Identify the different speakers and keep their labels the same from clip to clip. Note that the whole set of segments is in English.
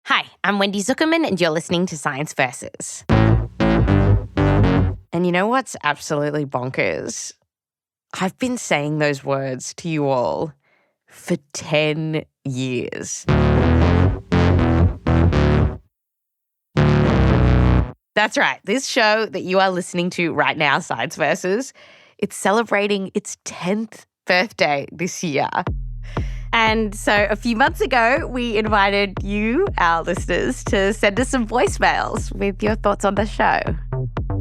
Speaker 1: Hi, I'm Wendy Zukerman, and you're listening to Science Versus. And you know what's absolutely bonkers? I've been saying those words to you all for 10 years. That's right. This show that you are listening to right now, Science Versus, it's celebrating its 10th birthday this year. And so a few months ago, we invited you, our listeners, to send us some voicemails with your thoughts on the show.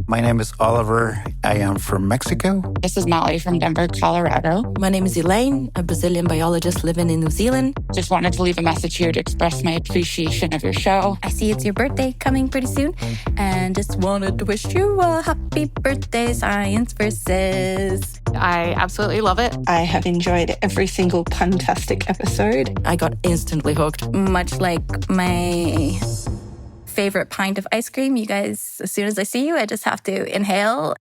Speaker 2: My name is Oliver. I am from Mexico.
Speaker 3: This is Molly from Denver, Colorado.
Speaker 4: My name is Elaine, a Brazilian biologist living in New Zealand.
Speaker 3: Just wanted to leave a message here to express my appreciation of your show.
Speaker 5: I see it's your birthday coming pretty soon, and just wanted to wish you a happy birthday, Science Versus.
Speaker 6: I absolutely love it.
Speaker 7: I have enjoyed every single puntastic episode.
Speaker 4: I got instantly hooked.
Speaker 5: Much like my favorite pint of ice cream, you guys, as soon as I see you, I just have to inhale.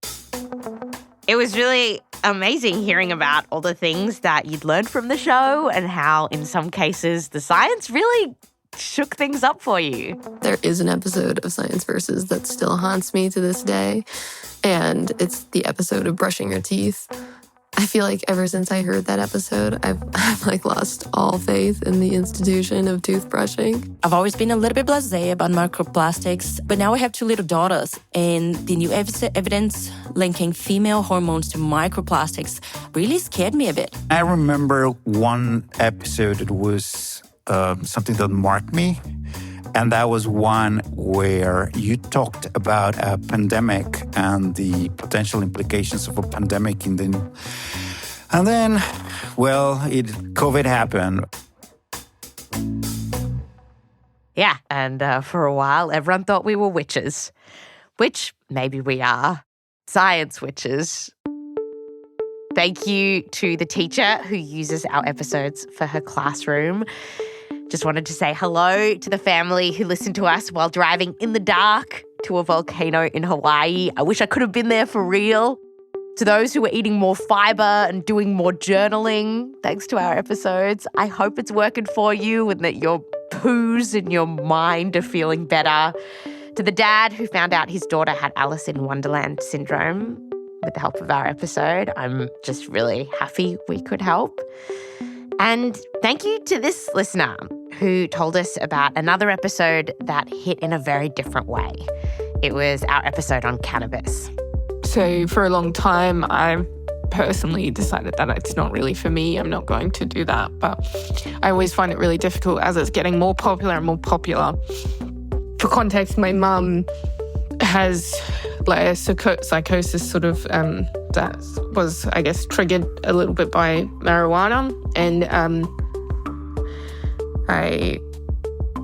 Speaker 1: It was really amazing hearing about all the things that you'd learned from the show and how, in some cases, the science really shook things up for you.
Speaker 8: There is an episode of Science Versus that still haunts me to this day, and it's the episode of brushing your teeth. I feel like ever since I heard that episode, I've lost all faith in the institution of toothbrushing.
Speaker 4: I've always been a little bit blasé about microplastics, but now I have 2 little daughters, and the new evidence linking female hormones to microplastics really scared me a bit.
Speaker 2: I remember one episode that was something that marked me, and that was one where you talked about a pandemic and the potential implications of a pandemic and then, well, COVID happened.
Speaker 1: Yeah, and for a while, everyone thought we were witches, which maybe we are. Science witches. Thank you to the teacher who uses our episodes for her classroom. Just wanted to say hello to the family who listened to us while driving in the dark to a volcano in Hawaii. I wish I could have been there for real. To those who are eating more fiber and doing more journaling, thanks to our episodes, I hope it's working for you and that your poos and your mind are feeling better. To the dad who found out his daughter had Alice in Wonderland syndrome with the help of our episode, I'm just really happy we could help. And thank you to this listener who told us about another episode that hit in a very different way. It was our episode on cannabis.
Speaker 6: So for a long time, I personally decided that it's not really for me. I'm not going to do that. But I always find it really difficult as it's getting more popular and more popular. For context, my mum has like a psychosis sort of that was, I guess, triggered a little bit by marijuana. And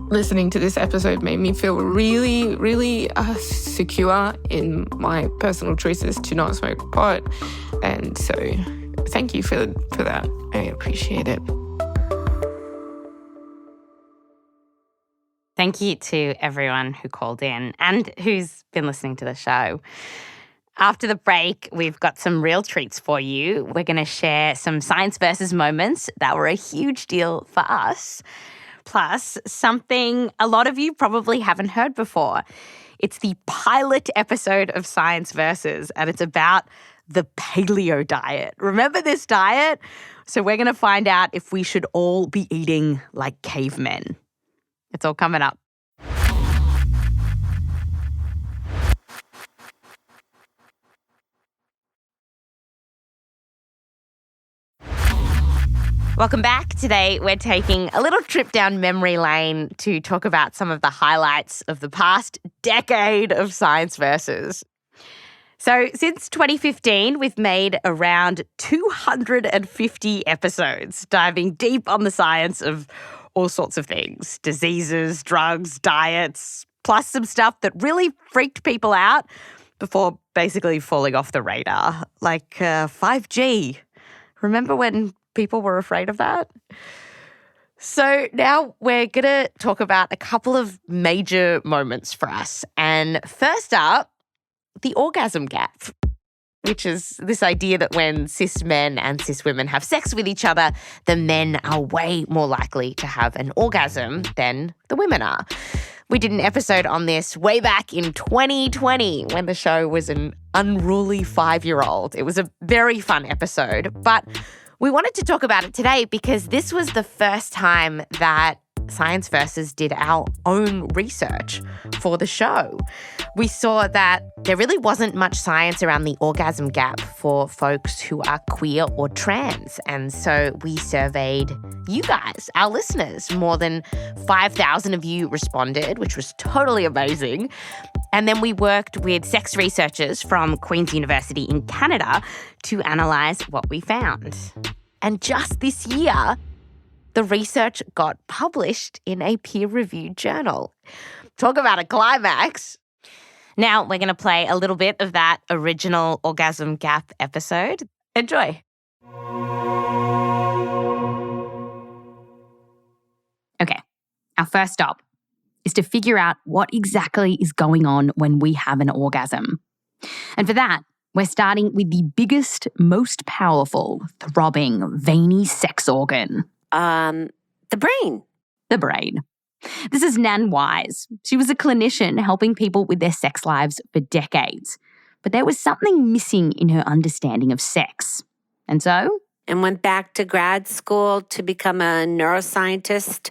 Speaker 6: listening to this episode made me feel really, really secure in my personal choices to not smoke pot. And so thank you for that. I appreciate it.
Speaker 1: Thank you to everyone who called in and who's been listening to the show. After the break, we've got some real treats for you. We're going to share some Science Versus moments that were a huge deal for us, plus something a lot of you probably haven't heard before. It's the pilot episode of Science Versus, and it's about the Paleo Diet. Remember this diet? So we're going to find out if we should all be eating like cavemen. It's all coming up. Welcome back. Today, we're taking a little trip down memory lane to talk about some of the highlights of the past decade of Science Versus. So since 2015, we've made around 250 episodes, diving deep on the science of all sorts of things, diseases, drugs, diets, plus some stuff that really freaked people out before basically falling off the radar, like 5G. Remember when people were afraid of that? So now we're going to talk about a couple of major moments for us. And first up, the orgasm gap, which is this idea that when cis men and cis women have sex with each other, the men are way more likely to have an orgasm than the women are. We did an episode on this way back in 2020 when the show was an unruly 5-year-old. It was a very fun episode, but we wanted to talk about it today because this was the first time that Science Versus did our own research for the show. We saw that there really wasn't much science around the orgasm gap for folks who are queer or trans. And so we surveyed you guys, our listeners. More than 5,000 of you responded, which was totally amazing. And then we worked with sex researchers from Queen's University in Canada to analyse what we found. And just this year, the research got published in a peer-reviewed journal. Talk about a climax. Now we're going to play a little bit of that original Orgasm Gap episode. Enjoy.
Speaker 9: Okay, our first stop is to figure out what exactly is going on when we have an orgasm. And for that, we're starting with the biggest, most powerful, throbbing, veiny sex organ.
Speaker 10: The brain.
Speaker 9: The brain. This is Nan Wise. She was a clinician helping people with their sex lives for decades. But there was something missing in her understanding of sex. And so?
Speaker 10: And went back to grad school to become a neuroscientist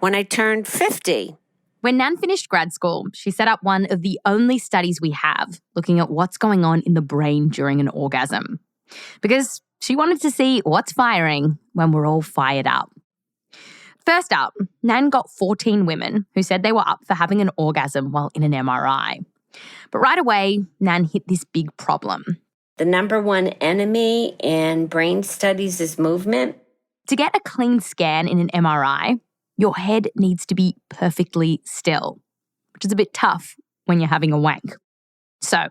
Speaker 10: when I turned 50.
Speaker 9: When Nan finished grad school, she set up one of the only studies we have looking at what's going on in the brain during an orgasm. Because she wanted to see what's firing when we're all fired up. First up, Nan got 14 women who said they were up for having an orgasm while in an MRI. But right away, Nan hit this big problem.
Speaker 10: The number one enemy in brain studies is movement.
Speaker 9: To get a clean scan in an MRI, your head needs to be perfectly still, which is a bit tough when you're having a wank. So,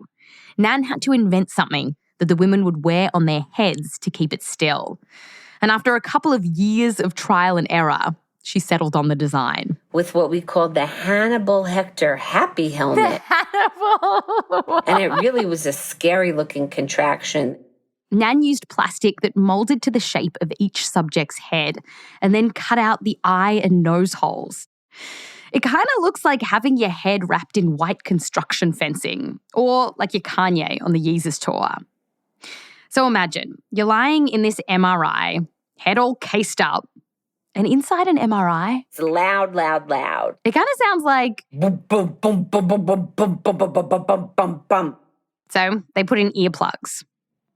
Speaker 9: Nan had to invent something that the women would wear on their heads to keep it still. And after a couple of years of trial and error, she settled on the design.
Speaker 10: With what we called the Hannibal Lecter happy helmet.
Speaker 9: The Hannibal!
Speaker 10: And it really was a scary-looking contraction.
Speaker 9: Nan used plastic that molded to the shape of each subject's head and then cut out the eye and nose holes. It kind of looks like having your head wrapped in white construction fencing, or like your Kanye on the Yeezus tour. So imagine, you're lying in this MRI, head all cased up, and inside an MRI...
Speaker 10: It's loud, loud, loud.
Speaker 9: It kind of sounds like...
Speaker 10: Boom, boom, boom, boom, boom, boom, boom, boom, boom, boom, boom, boom, boom.
Speaker 9: So they put in earplugs.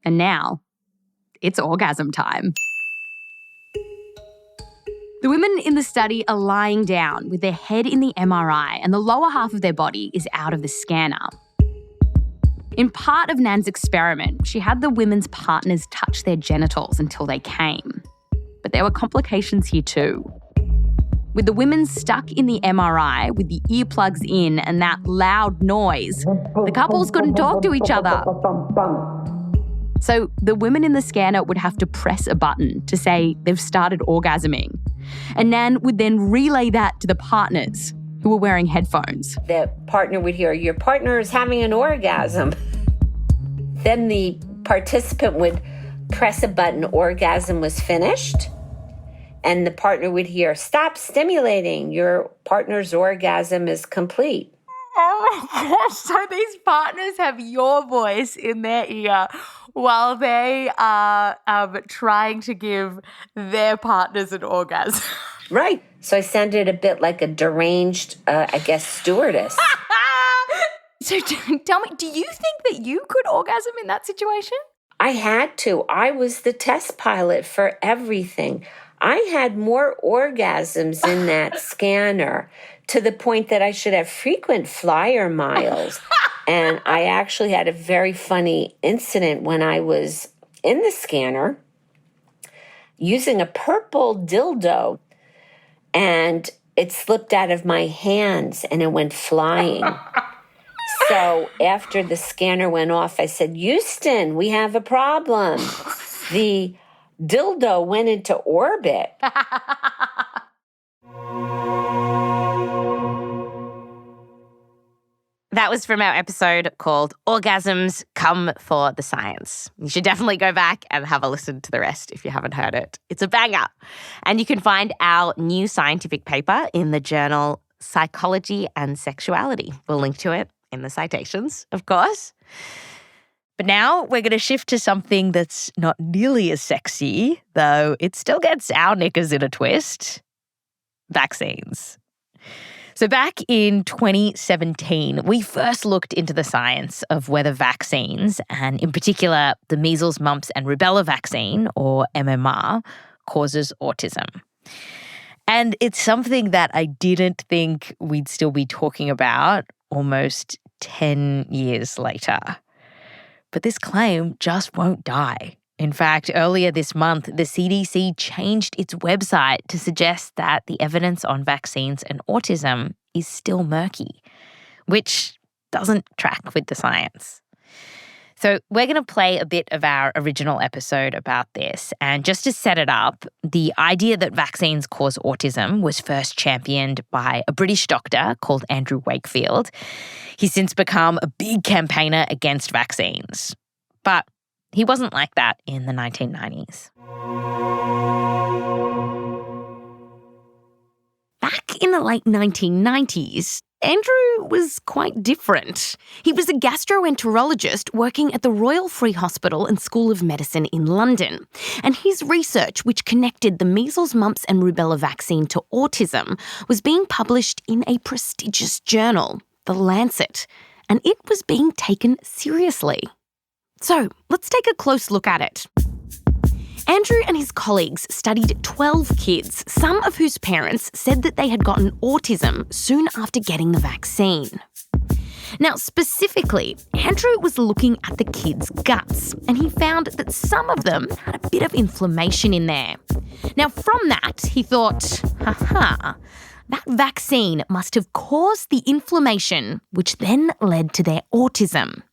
Speaker 9: And now, it's orgasm time. The women in the study are lying down with their head in the MRI and the lower half of their body is out of the scanner. In part of Nan's experiment, she had the women's partners touch their genitals until they came. But there were complications here too. With the women stuck in the MRI with the earplugs in and that loud noise, the couples couldn't talk to each other. So the women in the scanner would have to press a button to say they've started orgasming. And Nan would then relay that to the partners who were wearing headphones.
Speaker 10: The partner would hear, your partner is having an orgasm. Then the participant would press a button, orgasm was finished. And the partner would hear, stop stimulating, your partner's orgasm is complete.
Speaker 1: Oh my gosh, so these partners have your voice in their ear while they are trying to give their partners an orgasm.
Speaker 10: Right. So I sounded a bit like a deranged, stewardess.
Speaker 1: So tell me, do you think that you could orgasm in that situation?
Speaker 10: I had to. I was the test pilot for everything. I had more orgasms in that scanner to the point that I should have frequent flyer miles. And I actually had a very funny incident when I was in the scanner using a purple dildo, and it slipped out of my hands and it went flying. So after the scanner went off, I said, Houston, we have a problem. The dildo went into orbit.
Speaker 1: That was from our episode called Orgasms Come for the Science. You should definitely go back and have a listen to the rest if you haven't heard it. It's a banger. And you can find our new scientific paper in the journal psychology and sexuality. We'll link to it in the citations, of course. But now we're going to shift to something that's not nearly as sexy, though it still gets our knickers in a twist. Vaccines. So back in 2017, we first looked into the science of whether vaccines, and in particular the measles, mumps and rubella vaccine, or MMR, causes autism. And it's something that I didn't think we'd still be talking about almost 10 years later. But this claim just won't die. In fact, earlier this month, the CDC changed its website to suggest that the evidence on vaccines and autism is still murky, which doesn't track with the science. So we're going to play a bit of our original episode about this. And just to set it up, the idea that vaccines cause autism was first championed by a British doctor called Andrew Wakefield. He's since become a big campaigner against vaccines. But he wasn't like that in the 1990s. Back in the late 1990s, Andrew was quite different. He was a gastroenterologist working at the Royal Free Hospital and School of Medicine in London. And his research, which connected the measles, mumps and rubella vaccine to autism, was being published in a prestigious journal, The Lancet, and it was being taken seriously. So let's take a close look at it. Andrew and his colleagues studied 12 kids, some of whose parents said that they had gotten autism soon after getting the vaccine. Now, specifically, Andrew was looking at the kids' guts, and he found that some of them had a bit of inflammation in there. Now, from that, he thought, that vaccine must have caused the inflammation, which then led to their autism.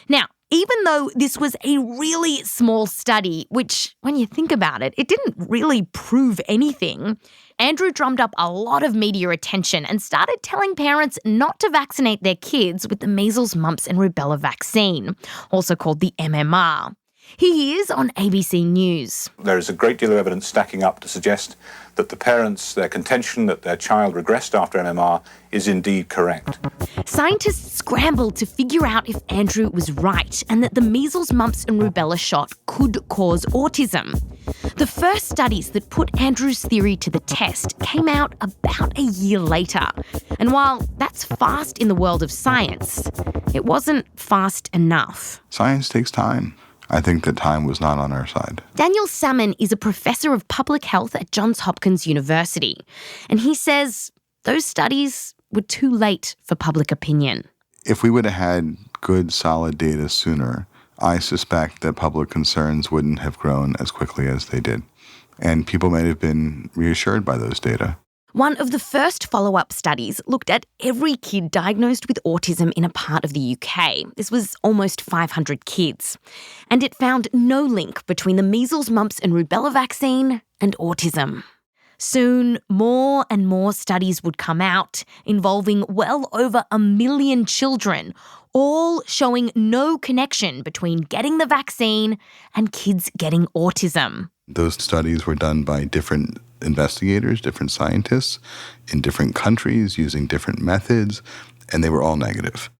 Speaker 1: Now, even though this was a really small study, which, when you think about it, it didn't really prove anything, Andrew drummed up a lot of media attention and started telling parents not to vaccinate their kids with the measles, mumps and rubella vaccine, also called the MMR. He is on ABC News.
Speaker 11: There is a great deal of evidence stacking up to suggest that the parents, their contention that their child regressed after MMR is indeed correct.
Speaker 9: Scientists scrambled to figure out if Andrew was right and that the measles, mumps and rubella shot could cause autism. The first studies that put Andrew's theory to the test came out about a year later. And while that's fast in the world of science, it wasn't fast enough.
Speaker 12: Science takes time. I think that time was not on our side.
Speaker 9: Daniel Salmon is a professor of public health at Johns Hopkins University, and he says those studies were too late for public opinion.
Speaker 12: If we would have had good, solid data sooner, I suspect that public concerns wouldn't have grown as quickly as they did, and people might have been reassured by those data.
Speaker 9: One of the first follow-up studies looked at every kid diagnosed with autism in a part of the UK. This was almost 500 kids. And it found no link between the measles, mumps and rubella vaccine and autism. Soon, more and more studies would come out involving well over 1 million children, all showing no connection between getting the vaccine and kids getting autism.
Speaker 12: Those studies were done by different investigators, different scientists in different countries using different methods, and they were all negative.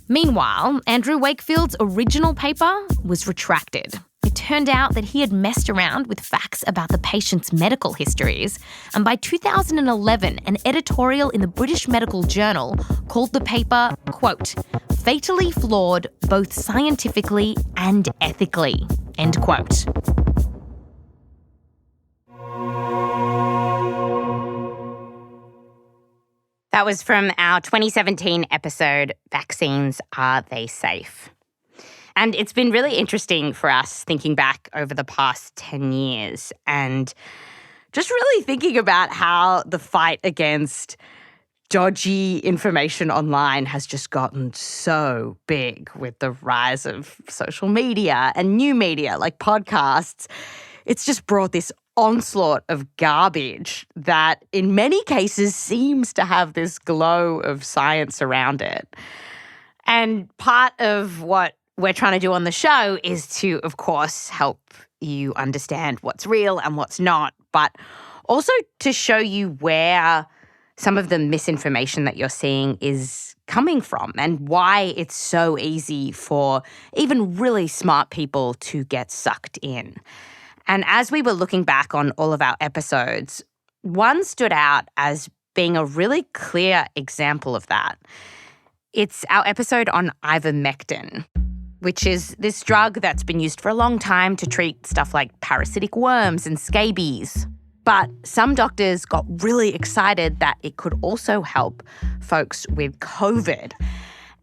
Speaker 9: Meanwhile, Andrew Wakefield's original paper was retracted. It turned out that he had messed around with facts about the patient's medical histories, and by 2011, an editorial in the British Medical Journal called the paper, quote, fatally flawed both scientifically and ethically, end quote.
Speaker 1: That was from our 2017 episode, Vaccines, Are They Safe? And it's been really interesting for us thinking back over the past 10 years and just really thinking about how the fight against dodgy information online has just gotten so big with the rise of social media and new media like podcasts. It's just brought this onslaught of garbage that in many cases seems to have this glow of science around it. And part of what we're trying to do on the show is to, of course, help you understand what's real and what's not, but also to show you where some of the misinformation that you're seeing is coming from and why it's so easy for even really smart people to get sucked in. And as we were looking back on all of our episodes, one stood out as being a really clear example of that. It's our episode on Ivermectin, which is this drug that's been used for a long time to treat stuff like parasitic worms and scabies. But some doctors got really excited that it could also help folks with COVID.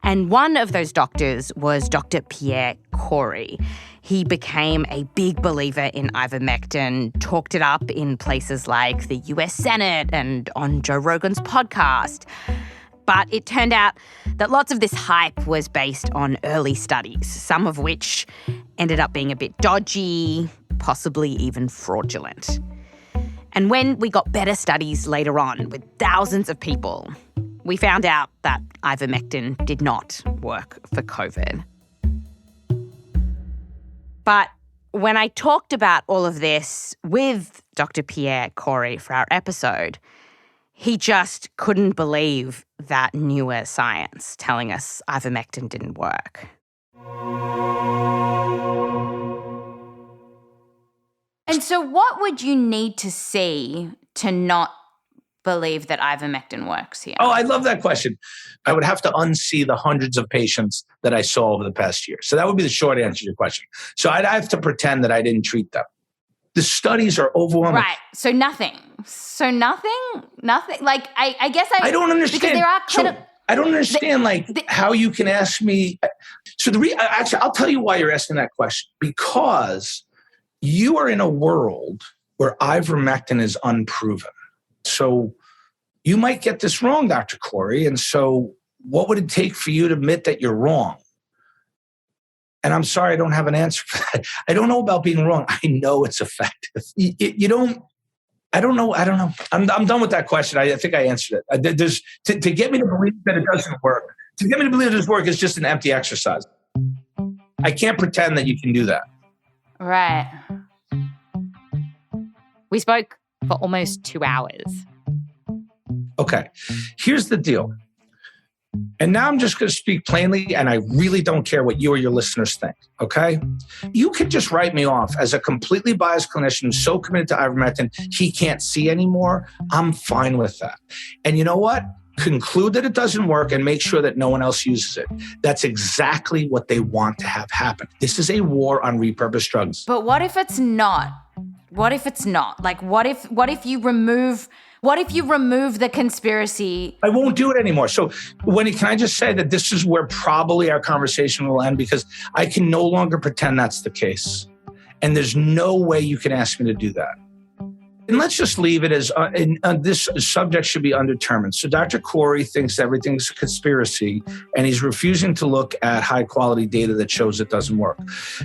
Speaker 1: And one of those doctors was Dr. Pierre Kory. He became a big believer in ivermectin, talked it up in places like the US Senate and on Joe Rogan's podcast. But it turned out that lots of this hype was based on early studies, some of which ended up being a bit dodgy, possibly even fraudulent. And when we got better studies later on with thousands of people, we found out that ivermectin did not work for COVID. But when I talked about all of this with Dr. Pierre Kory for our episode, he just couldn't believe that newer science telling us ivermectin didn't work.
Speaker 9: And so what would you need to see to not believe that ivermectin works here?
Speaker 13: Oh, I love that question. I would have to unsee the hundreds of patients that I saw over the past year. So that would be the short answer to your question. So I'd have to pretend that I didn't treat them. The studies are overwhelming.
Speaker 9: Right. So nothing. Like, I guess
Speaker 13: I don't understand.
Speaker 9: Because there are
Speaker 13: I don't understand, how you can ask me. So actually, I'll tell you why you're asking that question. Because you are in a world where ivermectin is unproven. So you might get this wrong, Dr. Kory. And so what would it take for you to admit that you're wrong? And I'm sorry, I don't have an answer for that. I don't know about being wrong. I know it's effective. I don't know. I'm done with that question. I think I answered it. To get me to believe that it doesn't work, to get me to believe it doesn't work is just an empty exercise. I can't pretend that you can do that.
Speaker 9: Right.
Speaker 14: We spoke for almost 2 hours.
Speaker 13: Okay, here's the deal. And now I'm just going to speak plainly, and I really don't care what you or your listeners think, okay? You could just write me off as a completely biased clinician who's so committed to ivermectin he can't see anymore. I'm fine with that. And you know what? Conclude that it doesn't work and make sure that no one else uses it. That's exactly what they want to have happen. This is a war on repurposed drugs.
Speaker 9: But what if it's not? What if it's not? Like, what if you remove the conspiracy?
Speaker 13: I won't do it anymore. So, Wendy, can I just say that this is where probably our conversation will end, because I can no longer pretend that's the case. And there's no way you can ask me to do that. And let's just leave it as this subject should be undetermined. So Dr. Kory thinks everything's a conspiracy, and he's refusing to look at high quality data that shows it doesn't work.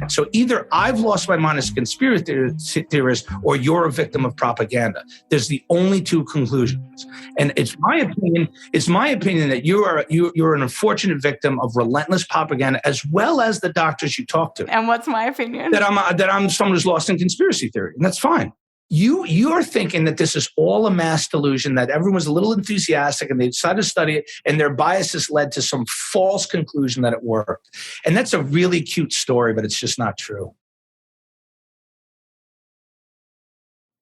Speaker 13: So either I've lost my mind as a conspiracy theorist, or you're a victim of propaganda. There's the only two conclusions. And it's my opinion that you're an unfortunate victim of relentless propaganda, as well as the doctors you talk to.
Speaker 9: And what's my opinion?
Speaker 13: That I'm someone who's lost in conspiracy theory, and that's fine. You're thinking that this is all a mass delusion, that everyone's a little enthusiastic and they decided to study it, and their biases led to some false conclusion that it worked. And that's a really cute story, but it's just not true.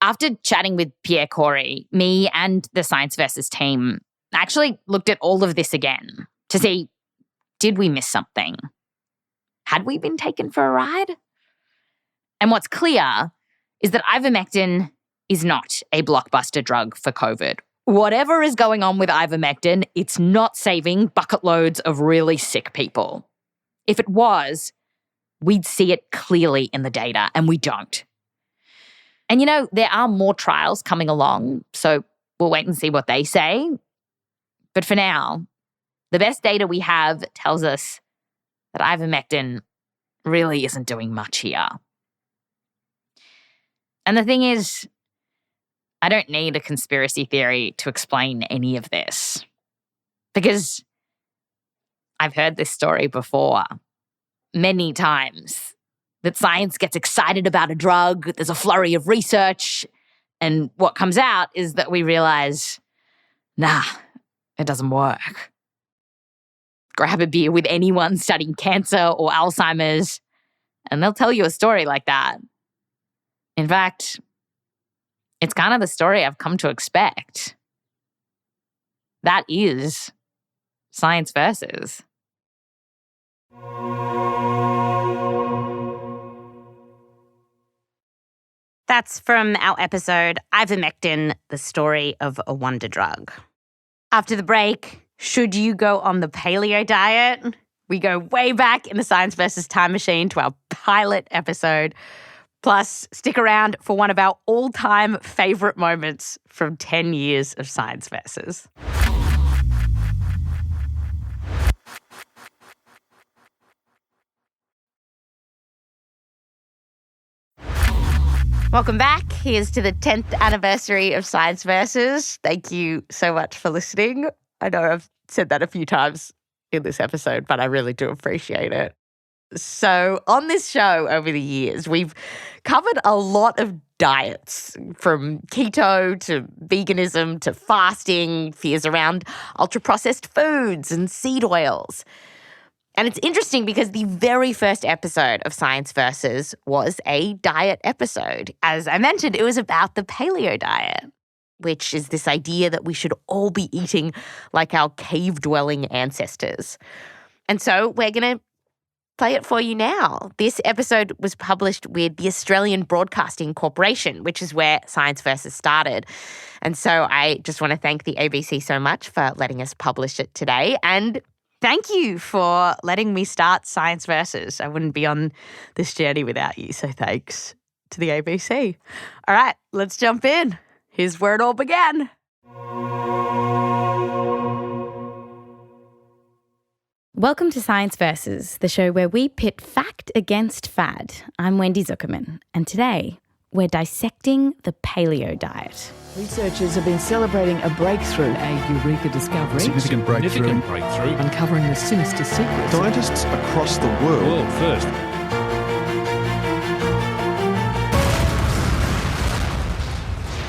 Speaker 14: After chatting with Pierre Kory, me and the Science Versus team actually looked at all of this again to see, did we miss something? Had we been taken for a ride? And what's clear is that ivermectin is not a blockbuster drug for COVID. Whatever is going on with ivermectin, it's not saving bucket loads of really sick people. If it was, we'd see it clearly in the data, and we don't. And there are more trials coming along, so we'll wait and see what they say. But for now, the best data we have tells us that ivermectin really isn't doing much here. And the thing is, I don't need a conspiracy theory to explain any of this, because I've heard this story before many times, that science gets excited about a drug, there's a flurry of research, and what comes out is that we realize Nah, it doesn't work. Grab a beer with anyone studying cancer or Alzheimer's, and they'll tell you a story like that. In fact, it's kind of the story I've come to expect. That is Science Versus.
Speaker 1: That's from our episode, Ivermectin, the story of a wonder drug. After the break, should you go on the paleo diet? We go way back in the Science Versus time machine to our pilot episode. Plus, stick around for one of our all-time favourite moments from 10 years of Science Versus. Welcome back. Here's to the 10th anniversary of Science Versus. Thank you so much for listening. I know I've said that a few times in this episode, but I really do appreciate it. So on this show over the years, we've covered a lot of diets, from keto to veganism to fasting, fears around ultra-processed foods and seed oils. And it's interesting because the very first episode of Science Versus was a diet episode. As I mentioned, it was about the paleo diet, which is this idea that we should all be eating like our cave-dwelling ancestors. And so we're going to play it for you now. This episode was published with the Australian Broadcasting Corporation, which is where Science Versus started. And so I just want to thank the ABC so much for letting us publish it today. And thank you for letting me start Science Versus. I wouldn't be on this journey without you, so thanks to the ABC. All right, let's jump in. Here's where it all began.
Speaker 9: Welcome to Science Versus, the show where we pit fact against fad. I'm Wendy Zukerman, and today we're dissecting the paleo diet.
Speaker 15: Researchers have been celebrating a breakthrough, a eureka discovery.
Speaker 16: Significant breakthrough.
Speaker 15: Uncovering the sinister secrets.
Speaker 16: Scientists across the world first.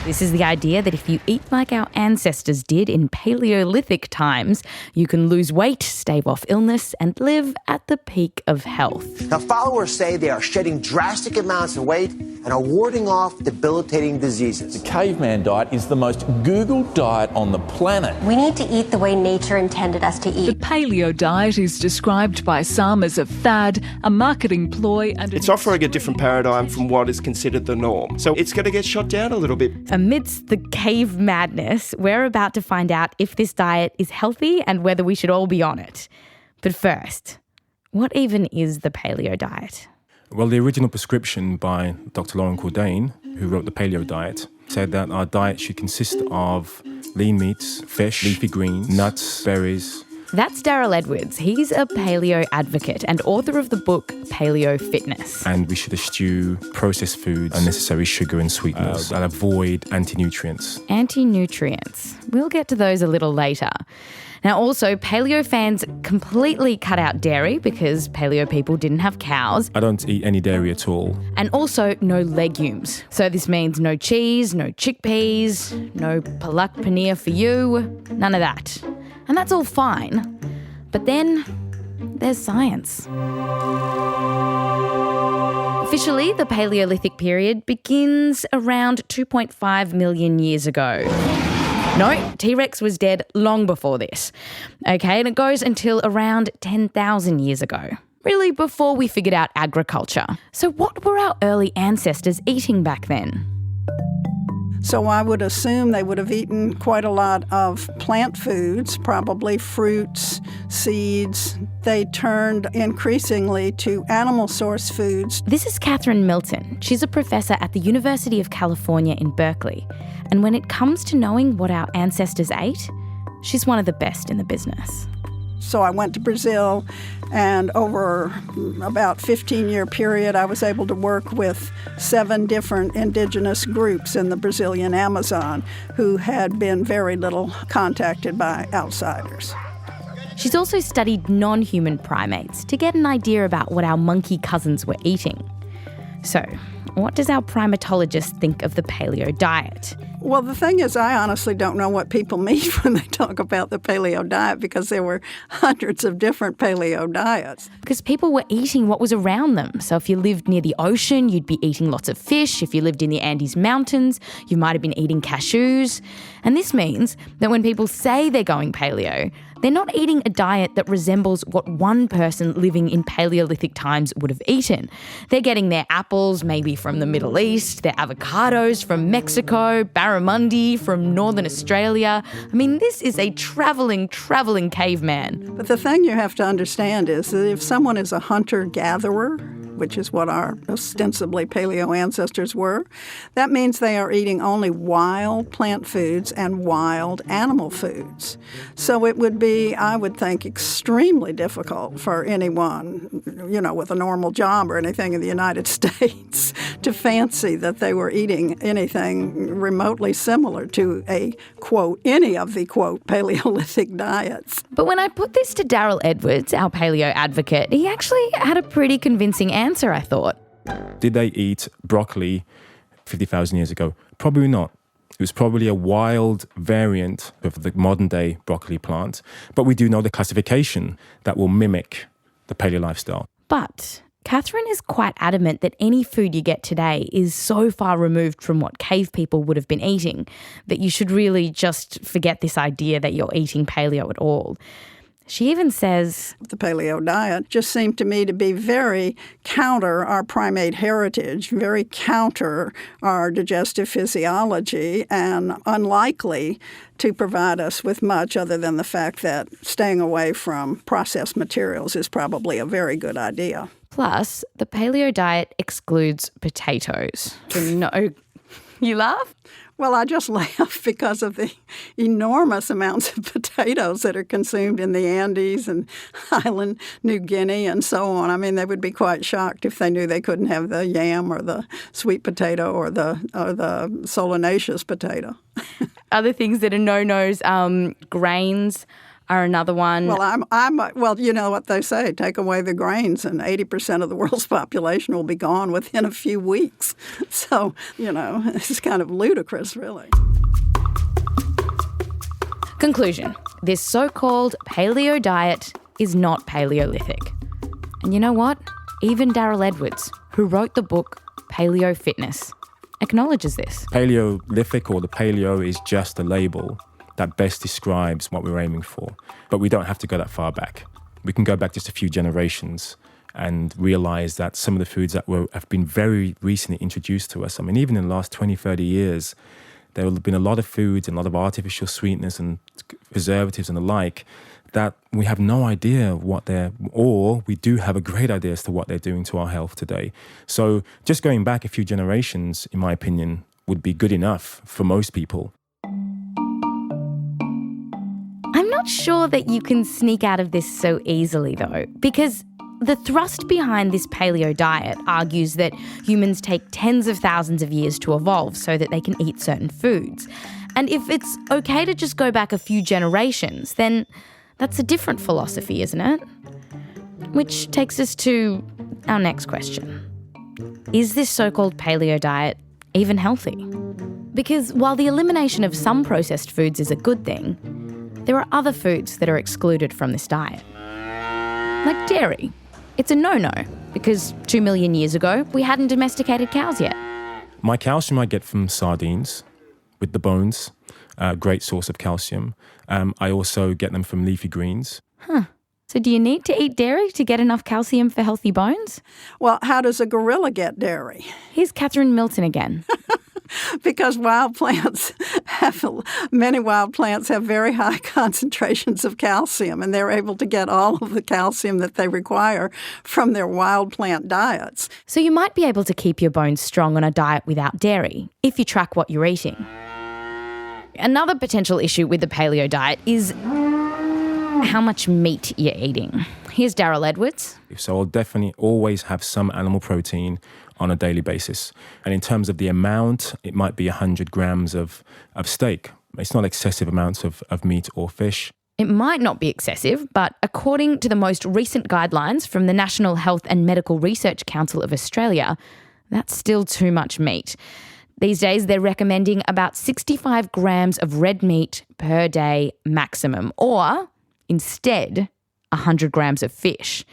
Speaker 9: This is the idea that if you eat like our ancestors did in Paleolithic times, you can lose weight, stave off illness, and live at the peak of health.
Speaker 17: Now, followers say they are shedding drastic amounts of weight and are warding off debilitating diseases.
Speaker 18: The caveman diet is the most Googled diet on the planet.
Speaker 19: We need to eat the way nature intended us to eat.
Speaker 20: The paleo diet is described by some as a fad, a marketing ploy, and
Speaker 21: it's offering a different paradigm from what is considered the norm. So it's going to get shot down a little bit.
Speaker 9: Amidst the cave madness, we're about to find out if this diet is healthy and whether we should all be on it. But first, what even is the paleo diet?
Speaker 22: Well, the original prescription by Dr. Lauren Cordain, who wrote the Paleo Diet, said that our diet should consist of lean meats, fish, leafy greens, nuts, berries.
Speaker 9: That's Daryl Edwards. He's a paleo advocate and author of the book Paleo Fitness.
Speaker 22: And we should eschew processed foods, unnecessary sugar and sweeteners, and avoid anti-nutrients.
Speaker 9: Anti-nutrients. We'll get to those a little later. Now, also, paleo fans completely cut out dairy because paleo people didn't have cows.
Speaker 22: I don't eat any dairy at all.
Speaker 9: And also no legumes. So this means no cheese, no chickpeas, no palak paneer for you, none of that. And that's all fine. But then there's science. Officially, the Paleolithic period begins around 2.5 million years ago. No, T-Rex was dead long before this. Okay, and it goes until around 10,000 years ago. Really before we figured out agriculture. So what were our early ancestors eating back then?
Speaker 23: So I would assume they would have eaten quite a lot of plant foods, probably fruits, seeds. They turned increasingly to animal source foods.
Speaker 9: This is Catherine Milton. She's a professor at the University of California in Berkeley. And when it comes to knowing what our ancestors ate, she's one of the best in the business.
Speaker 23: So I went to Brazil, and over about 15-year period, I was able to work with 7 different indigenous groups in the Brazilian Amazon who had been very little contacted by outsiders.
Speaker 9: She's also studied non-human primates to get an idea about what our monkey cousins were eating. So, what does our primatologist think of the paleo diet?
Speaker 23: Well, the thing is, I honestly don't know what people mean when they talk about the paleo diet because there were hundreds of different paleo diets.
Speaker 14: Because people were eating what was around them. So if you lived near the ocean, you'd be eating lots of fish. If you lived in the Andes Mountains, you might have been eating cashews. And this means that when people say they're going paleo, they're not eating a diet that resembles what one person living in Paleolithic times would have eaten. They're getting their apples maybe from the Middle East, their avocados from Mexico, barramundi from Northern Australia. I mean, this is a travelling caveman.
Speaker 23: But the thing you have to understand is that if someone is a hunter-gatherer, which is what our ostensibly paleo ancestors were, that means they are eating only wild plant foods and wild animal foods. So it would be, I would think, extremely difficult for anyone, with a normal job or anything in the United States to fancy that they were eating anything remotely similar to a, quote, any of the, quote, Paleolithic diets.
Speaker 14: But when I put this to Daryl Edwards, our paleo advocate, he actually had a pretty convincing answer, I thought.
Speaker 22: Did they eat broccoli 50,000 years ago? Probably not. It was probably a wild variant of the modern-day broccoli plant, but we do know the classification that will mimic the paleo lifestyle.
Speaker 14: But Catherine is quite adamant that any food you get today is so far removed from what cave people would have been eating that you should really just forget this idea that you're eating paleo at all. She even says,
Speaker 23: the paleo diet just seemed to me to be very counter our primate heritage, very counter our digestive physiology, and unlikely to provide us with much other than the fact that staying away from processed materials is probably a very good idea.
Speaker 14: Plus, the paleo diet excludes potatoes. No, you laugh?
Speaker 23: Well, I just laugh because of the enormous amounts of potatoes that are consumed in the Andes and Highland New Guinea and so on. I mean, they would be quite shocked if they knew they couldn't have the yam or the sweet potato or the solanaceous potato.
Speaker 14: Other things that are no-nos, grains are another one.
Speaker 23: Well, well, you know what they say, take away the grains and 80% of the world's population will be gone within a few weeks. So, it's kind of ludicrous, really.
Speaker 14: Conclusion. This so-called paleo diet is not Paleolithic. And you know what? Even Daryl Edwards, who wrote the book Paleo Fitness, acknowledges this.
Speaker 22: Paleolithic, or the paleo, is just a label that best describes what we're aiming for. But we don't have to go that far back. We can go back just a few generations and realize that some of the foods that have been very recently introduced to us, I mean, even in the last 20, 30 years, there have been a lot of foods and a lot of artificial sweeteners and preservatives and the like that we have no idea what or we do have a great idea as to what they're doing to our health today. So just going back a few generations, in my opinion, would be good enough for most people.
Speaker 14: I'm not sure that you can sneak out of this so easily, though, because the thrust behind this paleo diet argues that humans take tens of thousands of years to evolve so that they can eat certain foods. And if it's okay to just go back a few generations, then that's a different philosophy, isn't it? Which takes us to our next question. Is this so-called paleo diet even healthy? Because while the elimination of some processed foods is a good thing, there are other foods that are excluded from this diet. Like dairy. It's a no-no because 2 million years ago, we hadn't domesticated cows yet.
Speaker 22: My calcium I get from sardines with the bones, great source of calcium. I also get them from leafy greens.
Speaker 14: So do you need to eat dairy to get enough calcium for healthy bones?
Speaker 23: Well, how does a gorilla get dairy?
Speaker 14: Here's Catherine Milton again.
Speaker 23: Because many wild plants have very high concentrations of calcium, and they're able to get all of the calcium that they require from their wild plant diets.
Speaker 14: So you might be able to keep your bones strong on a diet without dairy, if you track what you're eating. Another potential issue with the paleo diet is how much meat you're eating. Here's Daryl Edwards.
Speaker 22: So I'll definitely always have some animal protein on a daily basis. And in terms of the amount, it might be 100 grams of steak. It's not excessive amounts of meat or fish.
Speaker 14: It might not be excessive, but according to the most recent guidelines from the National Health and Medical Research Council of Australia, that's still too much meat. These days, they're recommending about 65 grams of red meat per day maximum, or instead, 100 grams of fish.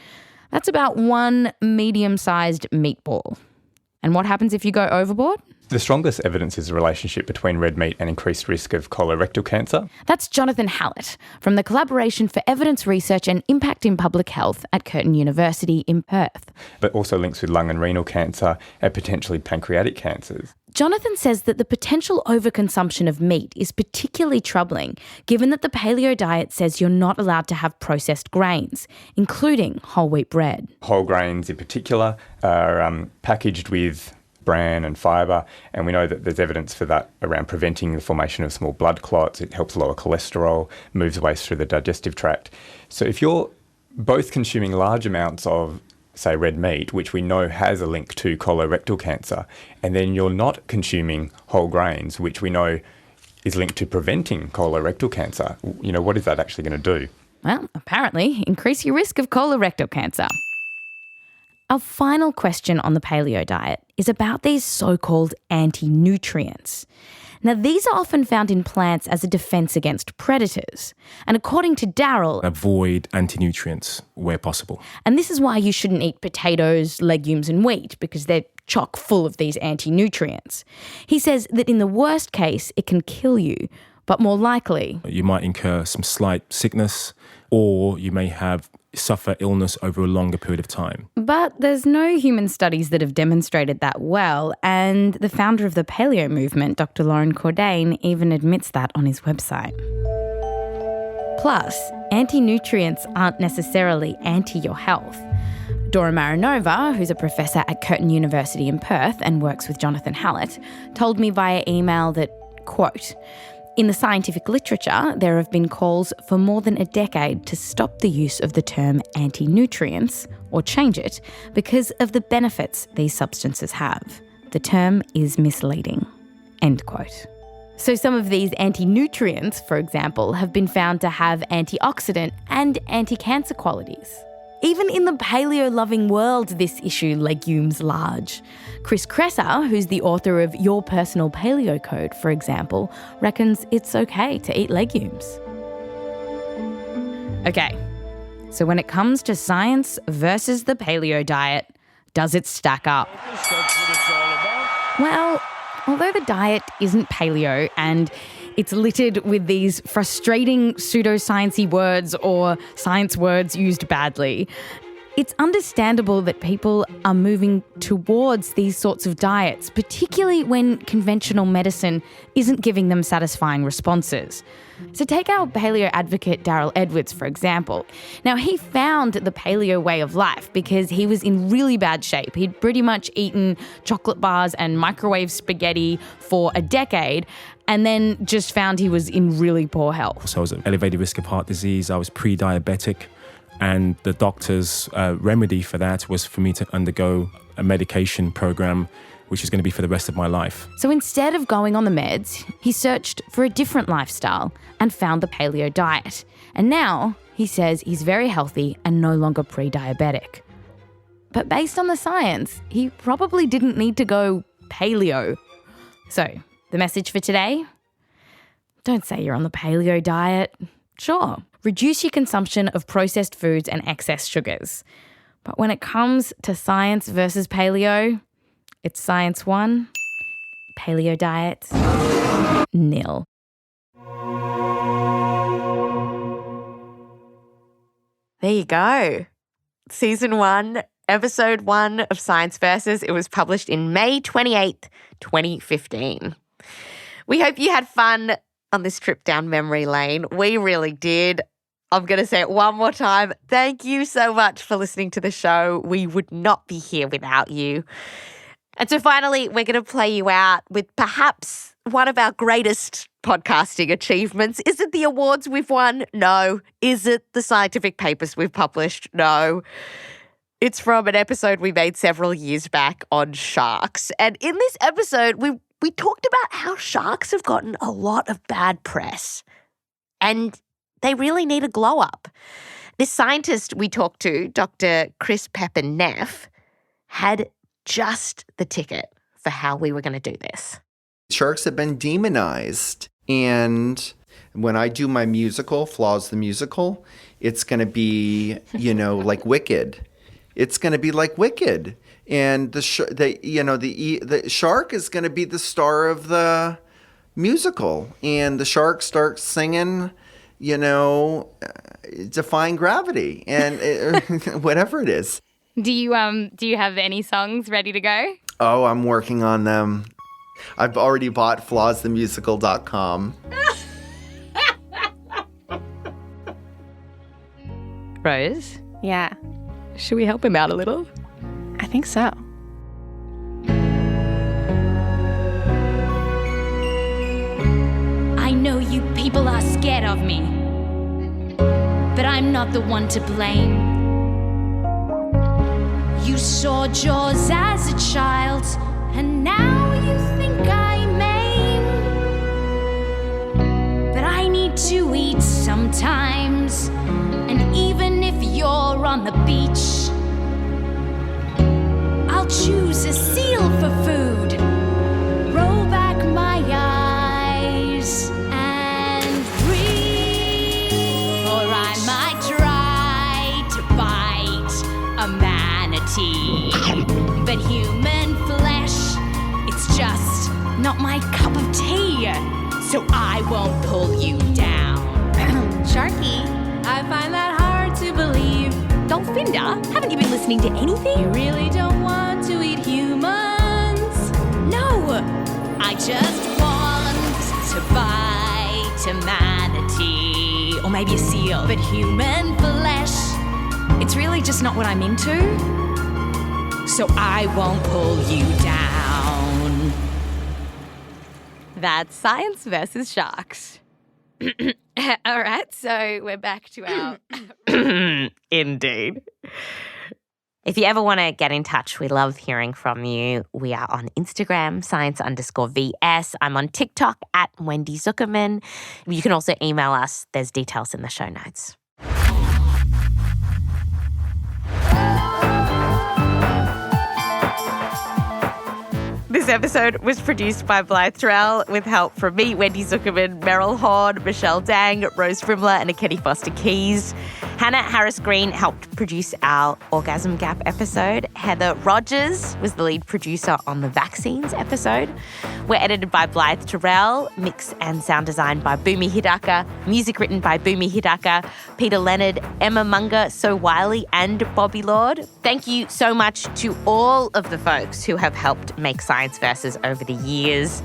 Speaker 14: That's about one medium-sized meatball. And what happens if you go overboard?
Speaker 3: The strongest evidence is a relationship between red meat and increased risk of colorectal cancer.
Speaker 14: That's Jonathan Hallett from the Collaboration for Evidence Research and Impact in Public Health at Curtin University in Perth.
Speaker 3: But also links with lung and renal cancer and potentially pancreatic cancers.
Speaker 14: Jonathan says that the potential overconsumption of meat is particularly troubling, given that the paleo diet says you're not allowed to have processed grains, including whole wheat bread.
Speaker 3: Whole grains in particular are packaged with bran and fibre, and we know that there's evidence for that around preventing the formation of small blood clots. It helps lower cholesterol, moves waste through the digestive tract. So if you're both consuming large amounts of, say, red meat, which we know has a link to colorectal cancer, and then you're not consuming whole grains, which we know is linked to preventing colorectal cancer, what is that actually going to do?
Speaker 14: Well, apparently increase your risk of colorectal cancer. Our final question on the paleo diet is about these so-called anti-nutrients. Now, these are often found in plants as a defence against predators. And according to Darryl,
Speaker 22: avoid anti-nutrients where possible.
Speaker 14: And this is why you shouldn't eat potatoes, legumes and wheat, because they're chock full of these anti-nutrients. He says that in the worst case, it can kill you, but more likely,
Speaker 22: you might incur some slight sickness, or you may suffer illness over a longer period of time.
Speaker 14: But there's no human studies that have demonstrated that well, and the founder of the paleo movement, Dr. Lauren Cordain, even admits that on his website. Plus, anti-nutrients aren't necessarily anti your health. Dora Marinova, who's a professor at Curtin University in Perth and works with Jonathan Hallett, told me via email that, quote, in the scientific literature, there have been calls for more than a decade to stop the use of the term anti-nutrients or change it because of the benefits these substances have. The term is misleading. End quote. So some of these anti-nutrients, for example, have been found to have antioxidant and anti-cancer qualities. Even in the paleo-loving world, this issue legumes large. Chris Kresser, who's the author of Your Personal Paleo Code, for example, reckons it's okay to eat legumes. Okay, so when it comes to science versus the paleo diet, does it stack up? Well, although the diet isn't paleo and it's littered with these frustrating pseudoscience-y words or science words used badly, it's understandable that people are moving towards these sorts of diets, particularly when conventional medicine isn't giving them satisfying responses. So take our paleo advocate Darryl Edwards, for example. Now, he found the paleo way of life because he was in really bad shape. He'd pretty much eaten chocolate bars and microwave spaghetti for a decade and then just found he was in really poor health.
Speaker 22: So I was at elevated risk of heart disease. I was pre-diabetic. And the doctor's remedy for that was for me to undergo a medication program, which is going to be for the rest of my life.
Speaker 14: So instead of going on the meds, he searched for a different lifestyle and found the paleo diet. And now he says he's very healthy and no longer pre-diabetic. But based on the science, he probably didn't need to go paleo. So the message for today? Don't say you're on the paleo diet. Sure, reduce your consumption of processed foods and excess sugars. But when it comes to science versus paleo, it's science 1, paleo diet 0.
Speaker 1: There you go. Season 1, episode 1 of Science Versus. It was published in May 28th, 2015. We hope you had fun on this trip down memory lane. We really did. I'm going to say it one more time. Thank you so much for listening to the show. We would not be here without you. And so finally, we're going to play you out with perhaps one of our greatest podcasting achievements. Is it the awards we've won? No. Is it the scientific papers we've published? No. It's from an episode we made several years back on sharks. And in this episode, we talked about how sharks have gotten a lot of bad press and they really need a glow up. This scientist we talked to, Dr. Chris Pepper-Neff, had just the ticket for how we were going to do this.
Speaker 5: Sharks have been demonized. And when I do my musical, Flaws the Musical, it's going to be, like Wicked. It's going to be like Wicked. And the shark is going to be the star of the musical. And the shark starts singing, Defying Gravity and whatever it is.
Speaker 14: Do you have any songs ready to go?
Speaker 5: Oh, I'm working on them. I've already bought flawsthemusical.com.
Speaker 1: Rose?
Speaker 7: Yeah.
Speaker 1: Should we help him out a little?
Speaker 7: I think so.
Speaker 8: I know you people are scared of me, but I'm not the one to blame. You saw Jaws as a child, and now you think I'm lame. But I need to eat sometimes, and even if you're on the beach, I'll choose a seal for food, roll back my eyes and breathe. Or I might try to bite a manatee, but human flesh, it's just not my cup of tea, so I won't pull you down.
Speaker 7: Sharky, I find that hard to believe.
Speaker 8: Dolphinda, haven't you been listening to anything?
Speaker 7: You really don't want to eat humans?
Speaker 8: No, I just want to bite a manatee, or maybe a seal. But human flesh, it's really just not what I'm into, so I won't pull you down.
Speaker 1: That's Science versus Sharks. All right, so we're back to our... Indeed. If you ever want to get in touch, we love hearing from you. We are on Instagram, science_VS. I'm on TikTok at Wendy Zukerman. You can also email us. There's details in the show notes. This episode was produced by Blythe Terrell with help from me, Wendy Zukerman, Meryl Horn, Michelle Dang, Rose Rimler, and Ekedi Fausther-Keeys. Hannah Harris-Green helped produce our Orgasm Gap episode. Heather Rogers was the lead producer on the vaccines episode. We're edited by Blythe Terrell, mix and sound design by Bumi Hidaka, music written by Bumi Hidaka, Peter Leonard, Emma Munger, Wylie, and Bobby Lord. Thank you so much to all of the folks who have helped make Science Versus over the years,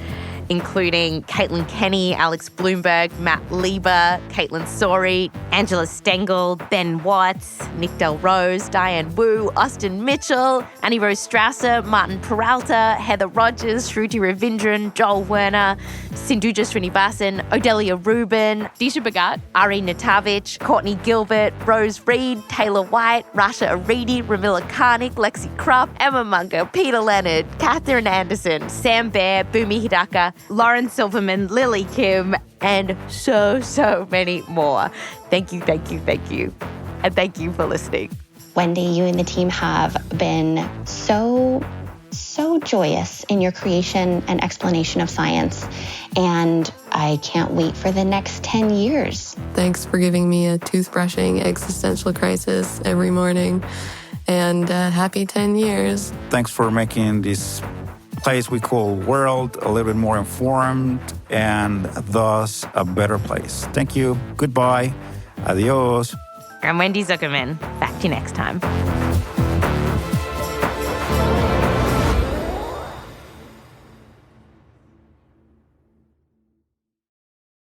Speaker 1: including Caitlin Kenney, Alex Blumberg, Matt Lieber, Kaitlyn Sawrey, Angela Stengel, Ben Watts, Nick DelRose, Diane Wu, Austin Mitchell, Annie Rose Strasser, Martin Peralta, Heather Rogers, Shruti Ravindran, Joel Werner, Sinduja Srinivasan, Odelia Rubin, Disha Bhagat, Ari Natavich, Courtney Gilbert, Rose Reed, Taylor White, Rasha Aridi, Romila Karnick, Lexi Krupp, Emma Munger, Peter Leonard, Catherine Anderson, Sam Baer, Bumi Hidaka, Lauren Silverman, Lily Kim, and so many more. Thank you. And thank you for listening.
Speaker 19: Wendy, you and the team have been so joyous in your creation and explanation of science. And I can't wait for the next 10 years.
Speaker 24: Thanks for giving me a toothbrushing existential crisis every morning. And happy 10 years.
Speaker 2: Thanks for making this place we call world a little bit more informed and thus a better place. Thank you. Goodbye. Adios.
Speaker 1: I'm Wendy Zukerman. Back to you next time.